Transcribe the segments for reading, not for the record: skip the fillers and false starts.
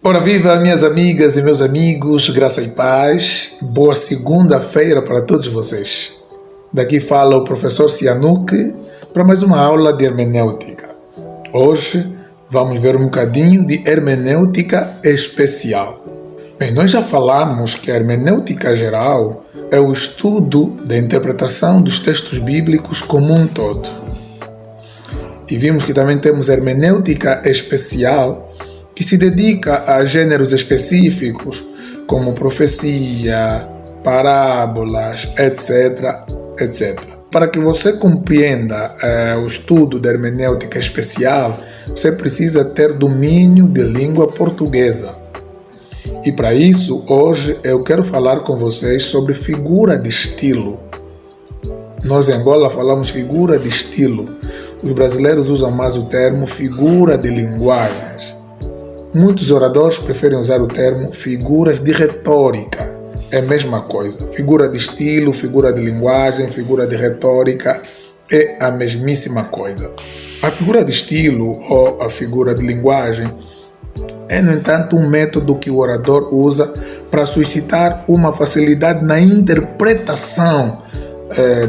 Ora viva, minhas amigas e meus amigos, graça e paz. Boa segunda-feira para todos vocês. Daqui fala o professor Sihanouk para mais uma aula de hermenêutica. Hoje vamos ver um bocadinho de hermenêutica especial. Bem, nós já falamos que a hermenêutica geral é o estudo da interpretação dos textos bíblicos como um todo. E vimos que também temos hermenêutica especial, que se dedica a gêneros específicos, como profecia, parábolas, etc, etc. Para que você compreenda o estudo da hermenêutica especial, você precisa ter domínio de língua portuguesa. E para isso, hoje eu quero falar com vocês sobre figura de estilo. Nós em Angola falamos figura de estilo. Os brasileiros usam mais o termo figura de linguagens. Muitos oradores preferem usar o termo figuras de retórica. É a mesma coisa. Figura de estilo, figura de linguagem, figura de retórica é a mesmíssima coisa. A figura de estilo ou a figura de linguagem é, no entanto, um método que o orador usa para suscitar uma facilidade na interpretação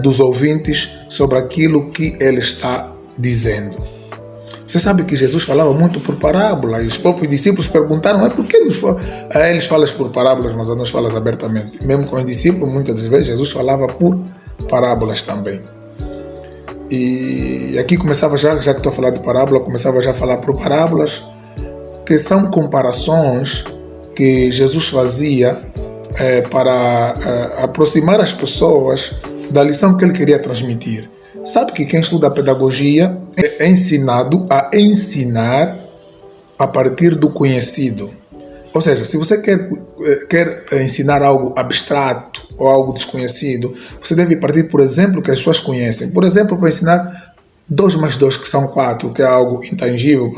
dos ouvintes sobre aquilo que ele está dizendo. Você sabe que Jesus falava muito por parábola e os próprios discípulos perguntaram: por que a eles falas por parábolas, mas a nós falas abertamente? Mesmo com os discípulos, muitas das vezes, Jesus falava por parábolas também. E aqui começava já que estou a falar de parábola, começava já a falar por parábolas, que são comparações que Jesus fazia para aproximar as pessoas da lição que ele queria transmitir. Sabe que quem estuda a pedagogia é ensinado a ensinar a partir do conhecido. Ou seja, se você quer ensinar algo abstrato ou algo desconhecido, você deve partir, por exemplo, que as pessoas conhecem. Por exemplo, para ensinar 2 mais 2, que são 4, que é algo intangível,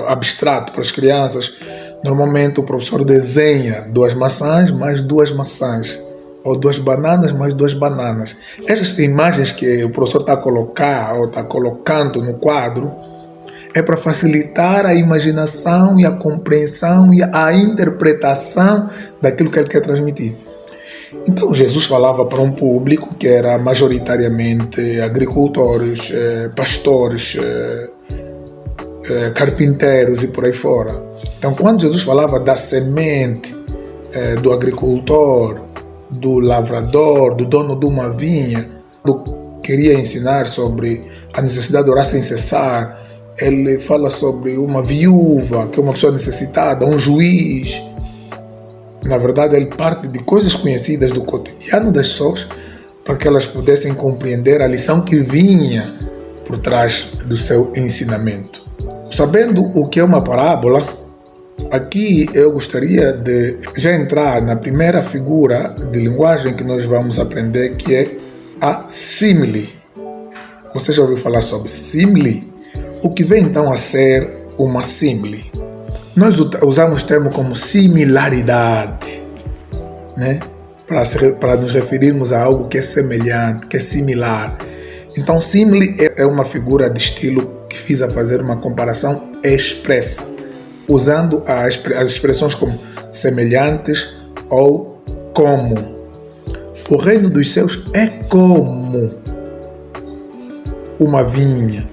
abstrato para as crianças, normalmente o professor desenha 2 maçãs mais 2 maçãs. Ou 2 bananas mais 2 bananas. Essas imagens que o professor está colocando no quadro é para facilitar a imaginação e a compreensão e a interpretação daquilo que ele quer transmitir. Então Jesus falava para um público que era majoritariamente agricultores, pastores, carpinteiros e por aí fora. Então quando Jesus falava da semente do agricultor, do lavrador, do dono de uma vinha, queria ensinar sobre a necessidade de orar sem cessar. Ele fala sobre uma viúva, que é uma pessoa necessitada, um juiz. Na verdade, ele parte de coisas conhecidas do cotidiano das pessoas para que elas pudessem compreender a lição que vinha por trás do seu ensinamento. Sabendo o que é uma parábola, aqui eu gostaria de já entrar na primeira figura de linguagem que nós vamos aprender, que é a símile. Você já ouviu falar sobre símile? O que vem então a ser uma símile? Nós usamos o termo como similaridade, né? Para nos referirmos a algo que é semelhante, que é similar. Então símile é uma figura de estilo que visa fazer uma comparação expressa, usando as expressões como semelhantes ou como. O reino dos céus é como uma vinha.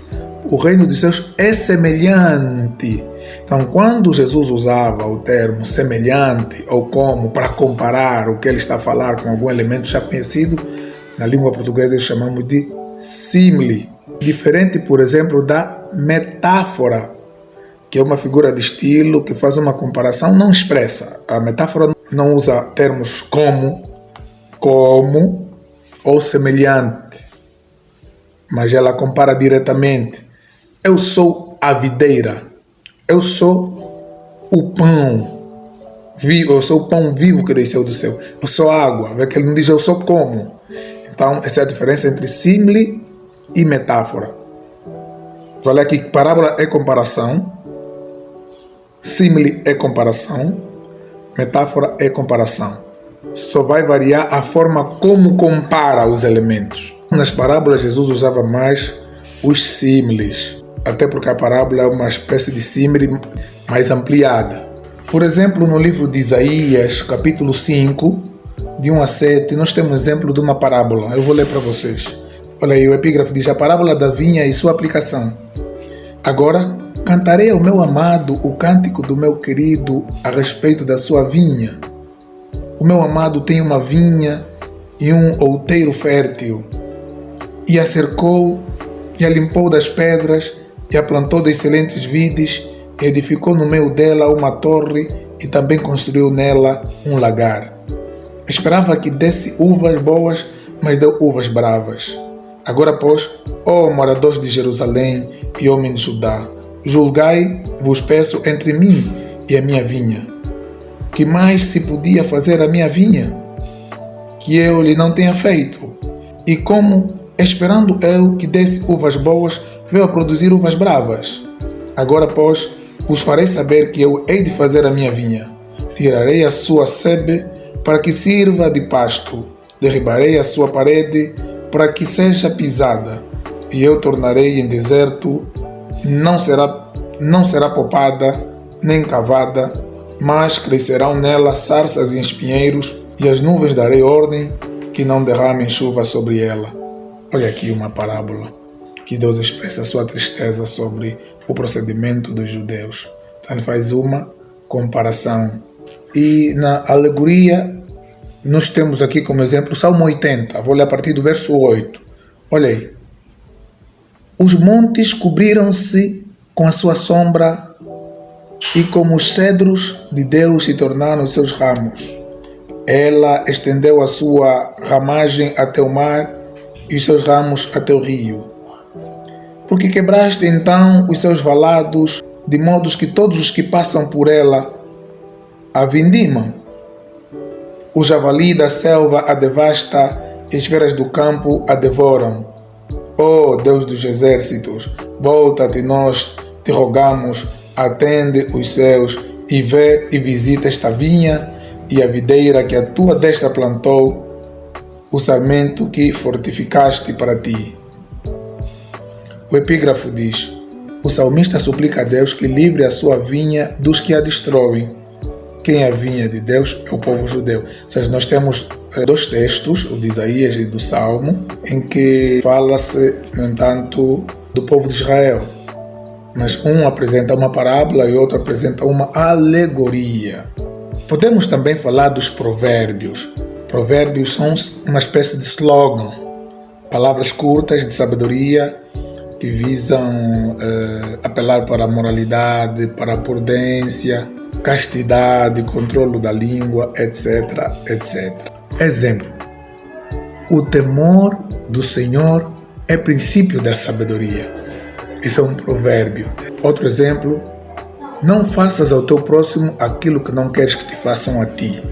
O reino dos céus é semelhante. Então, quando Jesus usava o termo semelhante ou como para comparar o que ele está a falar com algum elemento já conhecido, na língua portuguesa chamamos de símile. Diferente, por exemplo, da metáfora, que é uma figura de estilo que faz uma comparação não expressa. A metáfora não usa termos como ou semelhante, mas ela compara diretamente. Eu sou a videira, eu sou o pão vivo, eu sou o pão vivo que desceu do céu, eu sou água. Vê que ele não diz eu sou como. Então essa é a diferença entre símile e metáfora. Falei aqui que parábola é comparação, símile é comparação, metáfora é comparação. Só vai variar a forma como compara os elementos. Nas parábolas Jesus usava mais os símiles, até porque a parábola é uma espécie de símile mais ampliada. Por exemplo, no livro de Isaías, capítulo 5, de 1 a 7, nós temos um exemplo de uma parábola. Eu vou ler para vocês. Olha aí, o epígrafe diz: a parábola da vinha e sua aplicação. Agora, cantarei ao meu amado o cântico do meu querido a respeito da sua vinha. O meu amado tem uma vinha e um outeiro fértil, e a cercou, e a limpou das pedras, e a plantou de excelentes vides, e edificou no meio dela uma torre, e também construiu nela um lagar. Esperava que desse uvas boas, mas deu uvas bravas. Agora, pois, ó moradores de Jerusalém e homens de Judá, julgai, vos peço, entre mim e a minha vinha. Que mais se podia fazer a minha vinha, que eu lhe não tenha feito? E como, esperando eu que desse uvas boas, veio a produzir uvas bravas? Agora, pois, vos farei saber que eu hei de fazer a minha vinha. Tirarei a sua sebe para que sirva de pasto, derribarei a sua parede para que seja pisada, e eu tornarei em deserto, não será poupada, nem cavada, mas crescerão nela sarças e espinheiros, e as nuvens darei ordem que não derramem chuva sobre ela. Olha aqui uma parábola que Deus expressa a sua tristeza sobre o procedimento dos judeus. Então ele faz uma comparação. E na alegoria, nós temos aqui como exemplo o Salmo 80. Vou ler a partir do verso 8. Olha aí. Os montes cobriram-se com a sua sombra, e como os cedros de Deus se tornaram os seus ramos. Ela estendeu a sua ramagem até o mar, e os seus ramos até o rio. Porque quebraste então os seus valados, de modo que todos os que passam por ela a vindimam. O javali da selva a devasta, e as feras do campo a devoram. Ó Deus dos exércitos, volta-te, nós te rogamos, atende os céus, e vê e visita esta vinha e a videira que a tua destra plantou, o sarmento que fortificaste para ti. O epígrafo diz: o salmista suplica a Deus que livre a sua vinha dos que a destroem. Quem é a vinha de Deus é o povo judeu. Ou seja, nós temos dois textos, o de Isaías e do Salmo, em que fala-se, no entanto, do povo de Israel. Mas um apresenta uma parábola e o outro apresenta uma alegoria. Podemos também falar dos provérbios. Provérbios são uma espécie de slogan, palavras curtas de sabedoria que visam apelar para a moralidade, para a prudência, castidade, controle da língua, etc, etc. Exemplo: o temor do Senhor é princípio da sabedoria. Isso é um provérbio. Outro exemplo: não faças ao teu próximo aquilo que não queres que te façam a ti.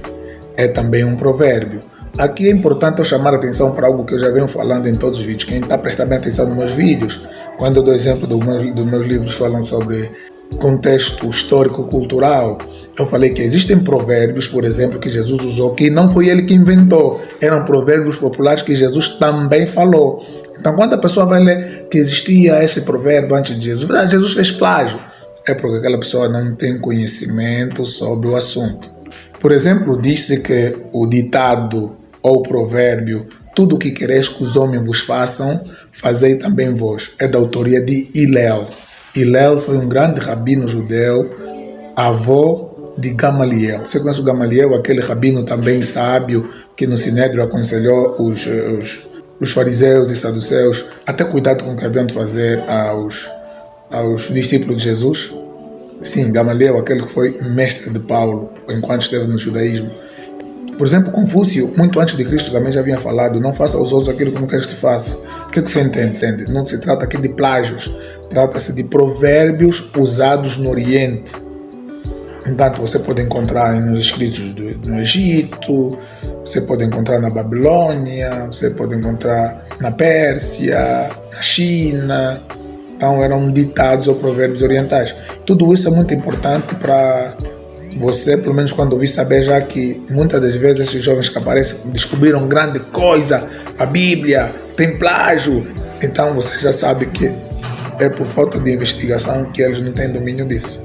É também um provérbio. Aqui é importante eu chamar a atenção para algo que eu já venho falando em todos os vídeos. Quem está prestando bem atenção nos meus vídeos, quando eu dou exemplo dos meus livros falando sobre contexto histórico-cultural, eu falei que existem provérbios, por exemplo, que Jesus usou, que não foi ele que inventou, eram provérbios populares que Jesus também falou. Então, quando a pessoa vai ler que existia esse provérbio antes de Jesus, Jesus fez plágio, é porque aquela pessoa não tem conhecimento sobre o assunto. Por exemplo, disse que o ditado ou provérbio, tudo o que quereis que os homens vos façam, fazei também vós, é da autoria de Hillel. Hillel foi um grande rabino judeu, avô de Gamaliel. Você conhece o Gamaliel, aquele rabino também sábio, que no Sinédrio aconselhou os fariseus e saduceus a ter cuidado com o que haviam de fazer aos discípulos de Jesus? Sim, Gamaliel, aquele que foi mestre de Paulo enquanto esteve no judaísmo. Por exemplo, Confúcio, muito antes de Cristo, também já havia falado: não faça aos outros aquilo que não queres que te faça. O que você entende? Não se trata aqui de plágios, trata-se de provérbios usados no Oriente. Entanto, você pode encontrar nos escritos no Egito, você pode encontrar na Babilônia, você pode encontrar na Pérsia, na China. Então eram ditados ou provérbios orientais. Tudo isso é muito importante para você, pelo menos quando ouvir, saber já que muitas das vezes esses jovens que aparecem descobriram grande coisa, a Bíblia, tem plágio. Então você já sabe que é por falta de investigação que eles não têm domínio disso.